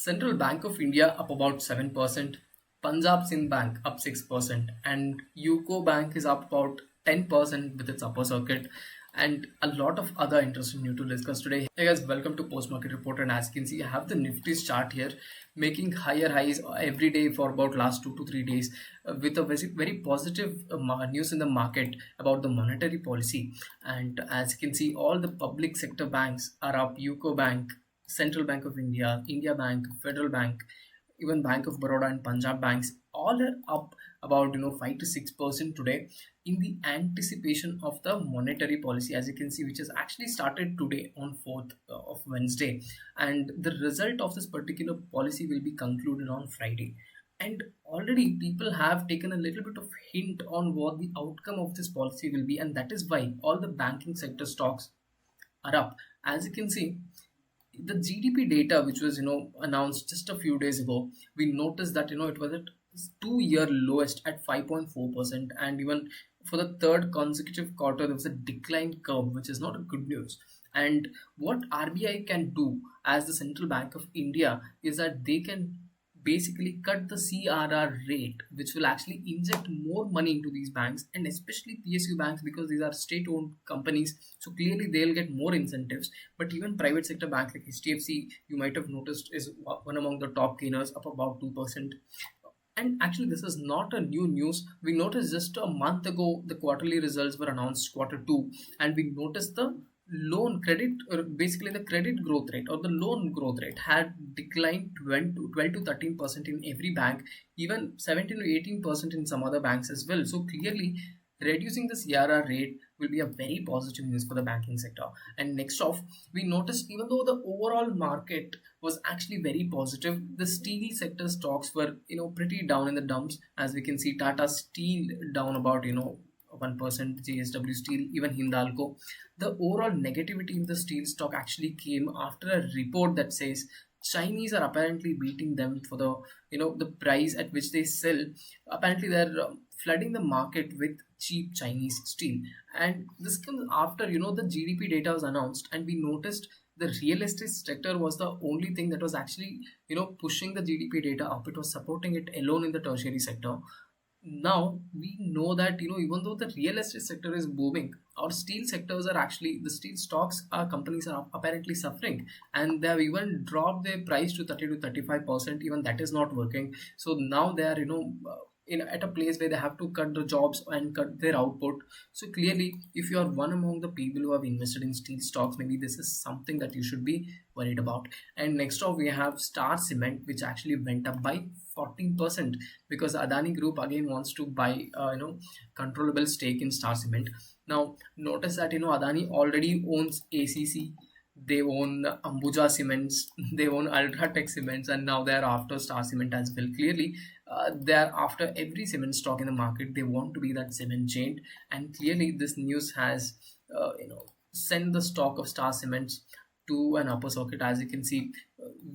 Central Bank of India up about 7%, Punjab Sindh Bank up 6%, and UCO Bank is up about 10% with its upper circuit, and a lot of other interesting news to discuss today. Hey guys, welcome to Post Market Report, and as you can see, I have the Nifty's chart here, making higher highs every day for about last 2 to 3 days, with a very positive news in the market about the monetary policy. And as you can see, all the public sector banks are up. UCO Bank, Central Bank of India, India Bank, Federal Bank, even Bank of Baroda and Punjab banks all are up about 5 to 6% today in the anticipation of the monetary policy, as you can see, which has actually started today on 4th of Wednesday, and the result of this particular policy will be concluded on Friday. And already people have taken a little bit of hint on what the outcome of this policy will be, and that is why all the banking sector stocks are up. As you can see, the GDP data, which was announced just a few days ago, we noticed that it was at 2-year lowest at 5.4%, and even for the third consecutive quarter there was a decline curve, which is not a good news. And what RBI can do as the Central Bank of India is that they can basically cut the CRR rate, which will actually inject more money into these banks, and especially PSU banks, because these are state owned companies. So clearly they'll get more incentives. But even private sector banks like HDFC, you might have noticed, is one among the top gainers, up about 2%. And actually, this is not a new news. We noticed just a month ago the quarterly results were announced, quarter two, and we noticed the loan credit, or basically the credit growth rate or the loan growth rate, had declined 12 to 13% in every bank, even 17 to 18% in some other banks as well. So clearly, reducing the CRR rate will be a very positive news for the banking sector. And next off, we noticed even though the overall market was actually very positive, the steel sector stocks were pretty down in the dumps. As we can see, Tata Steel down about 1%, JSW Steel, even Hindalco. The overall negativity in the steel stock actually came after a report that says Chinese are apparently beating them for the the price at which they sell. Apparently, they're flooding the market with cheap Chinese steel, and this comes after the GDP data was announced, and we noticed the real estate sector was the only thing that was actually pushing the GDP data up. It was supporting it alone in the tertiary sector. Now we know that even though the real estate sector is booming, our steel sectors are actually, the steel stocks, our companies are apparently suffering, and they have even dropped their price to 30 to 35%. Even that is not working. So now they are at a place where they have to cut the jobs and cut their output. So clearly, if you are one among the people who have invested in steel stocks, maybe this is something that you should be worried about. And next off, we have Star Cement, which actually went up by 14%, because Adani Group again wants to buy controllable stake in Star Cement. Now notice that Adani already owns ACC, they own Ambuja Cements, they own Ultratech Cements, and now they are after Star Cement as well. Clearly, they are after every cement stock in the market. They want to be that cement chain, and clearly this news has sent the stock of Star Cements to an upper circuit. As you can see,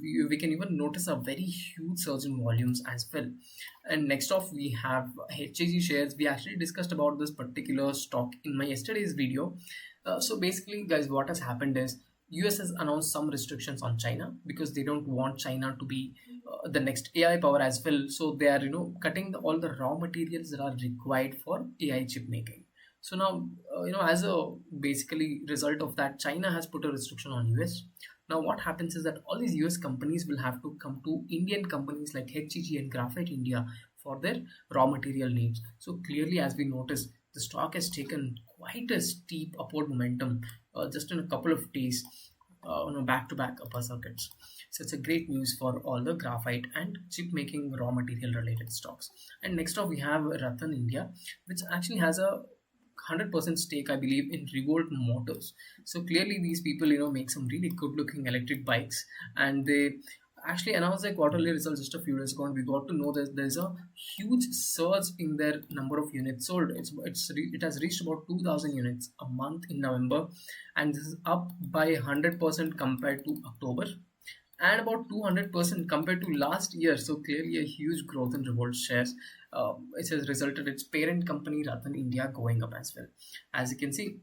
we can even notice a very huge surge in volumes as well. And next off, we have HAG shares. We actually discussed about this particular stock in my yesterday's video. So basically, guys, what has happened is US has announced some restrictions on China, because they don't want China to be the next AI power as well. So they are cutting all the raw materials that are required for AI chip making. So now, as a basically result of that, China has put a restriction on US. Now, what happens is that all these US companies will have to come to Indian companies like HEG and Graphite India for their raw material needs. So clearly, as we notice, the stock has taken quite a steep upward momentum just in a couple of days, back-to-back upper circuits. So it's a great news for all the graphite and chip making raw material related stocks. And next off, we have Ratan India, which actually has a 100% stake, I believe, in Revolt Motors. So clearly, these people, make some really good-looking electric bikes, and they actually announced their quarterly results just a few days ago, and we got to know that there's a huge surge in their number of units sold. It has reached about 2,000 units a month in November, and this is up by 100% compared to October, and about 200% compared to last year. So clearly a huge growth in Revolt shares, which has resulted its parent company Ratan India going up as well, as you can see.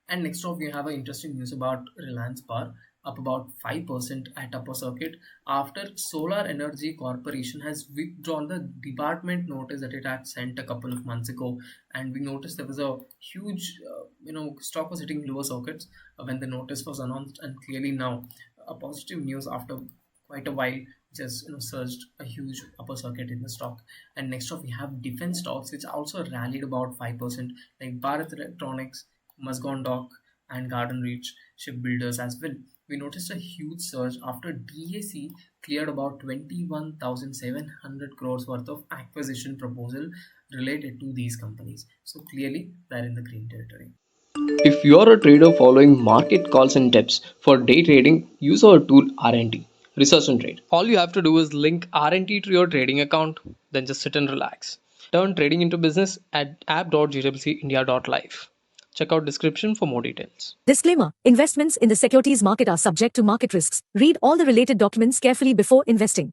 And next off, we have an interesting news about Reliance Power. up about 5% at upper circuit after Solar Energy Corporation has withdrawn the department notice that it had sent a couple of months ago. And we noticed there was a huge, stock was hitting lower circuits when the notice was announced. And clearly now, a positive news after quite a while, which has surged a huge upper circuit in the stock. And next up, we have defense stocks, which also rallied about 5%, like Bharat Electronics, Mazgon Dock, and Garden Reach shipbuilders as well. We noticed a huge surge after DAC cleared about 21,700 crores worth of acquisition proposal related to these companies. So clearly, they're in the green territory. If you are a trader following market calls and tips for day trading, use our tool RNT, Research and Trade. All you have to do is link RNT to your trading account, then just sit and relax. Turn trading into business at app.gwcindia.live. Check out description for more details. Disclaimer: investments in the securities market are subject to market risks. Read all the related documents carefully before investing.